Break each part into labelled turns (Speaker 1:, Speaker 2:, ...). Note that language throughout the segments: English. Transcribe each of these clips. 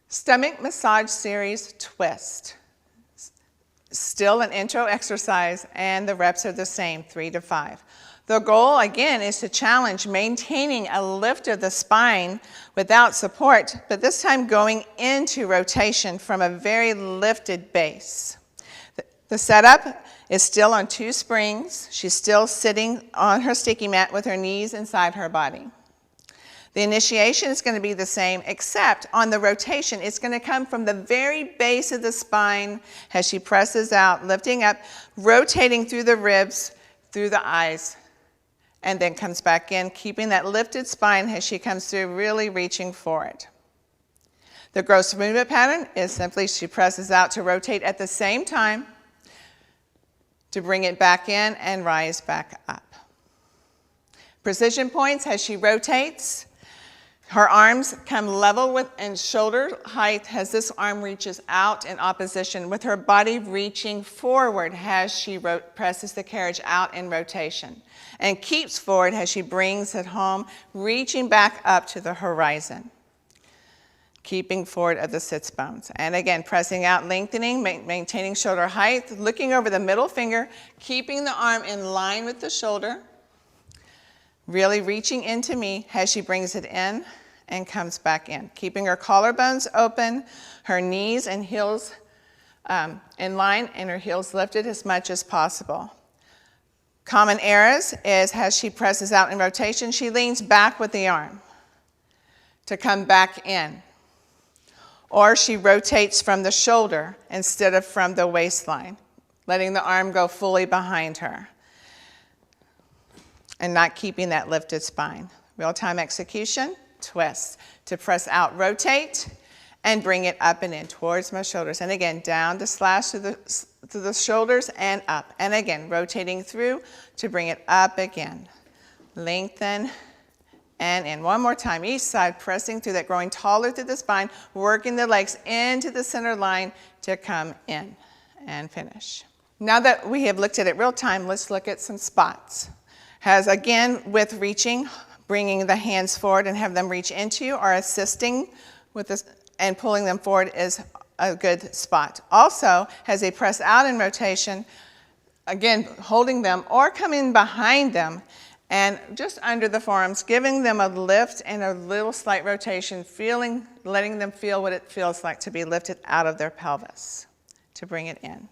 Speaker 1: Stomach massage series twist. Still an intro exercise, and the reps are the same, 3 to 5. The goal, again, is to challenge maintaining a lift of the spine without support, but this time going into rotation from a very lifted base. The setup is still on 2 springs. She's still sitting on her sticky mat with her knees inside her body. The initiation is going to be the same, except on the rotation, it's going to come from the very base of the spine as she presses out, lifting up, rotating through the ribs, through the eyes, and then comes back in, keeping that lifted spine as she comes through, really reaching forward. The gross movement pattern is simply she presses out to rotate at the same time, to bring it back in and rise back up. Precision points as she rotates. Her arms come level with and shoulder height as this arm reaches out in opposition, with her body reaching forward as she presses the carriage out in rotation, and keeps forward as she brings it home, reaching back up to the horizon, keeping forward of the sits bones. And again, pressing out, lengthening, maintaining shoulder height, looking over the middle finger, keeping the arm in line with the shoulder, really reaching into me as she brings it in and comes back in, keeping her collarbones open, her knees and heels in line, and her heels lifted as much as possible. Common errors is as she presses out in rotation, she leans back with the arm to come back in, or she rotates from the shoulder instead of from the waistline, letting the arm go fully behind her and not keeping that lifted spine. Real-time execution, twist. To press out, rotate, and bring it up and in towards my shoulders. And again, down to slash to the shoulders and up. And again, rotating through to bring it up again. Lengthen and in. One more time, each side, pressing through that, growing taller through the spine, working the legs into the center line to come in and finish. Now that we have looked at it real time, let's look at some spots. Has again, with reaching, bringing the hands forward and have them reach into you, or assisting with this and pulling them forward is a good spot. Also, as they press out in rotation, again, holding them or coming behind them and just under the forearms, giving them a lift and a little slight rotation, letting them feel what it feels like to be lifted out of their pelvis to bring it in.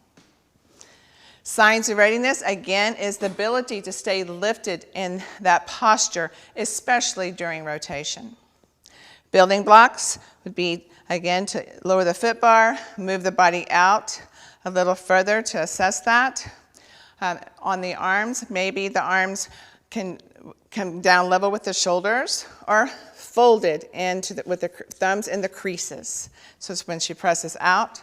Speaker 1: Signs of readiness, again, is the ability to stay lifted in that posture, especially during rotation. Building blocks would be, again, to lower the foot bar, move the body out a little further to assess that. On the arms, maybe the arms can come down level with the shoulders or folded with the thumbs in the creases. So it's when she presses out,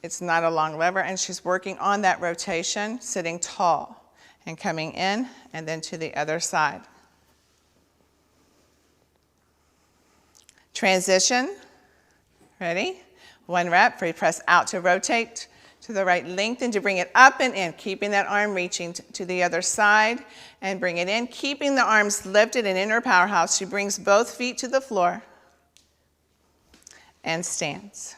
Speaker 1: it's not a long lever, and she's working on that rotation, sitting tall and coming in and then to the other side. Transition, ready? 1 rep, free press out to rotate to the right, lengthen to bring it up and in, keeping that arm reaching to the other side and bring it in, keeping the arms lifted in inner powerhouse. She brings both feet to the floor and stands.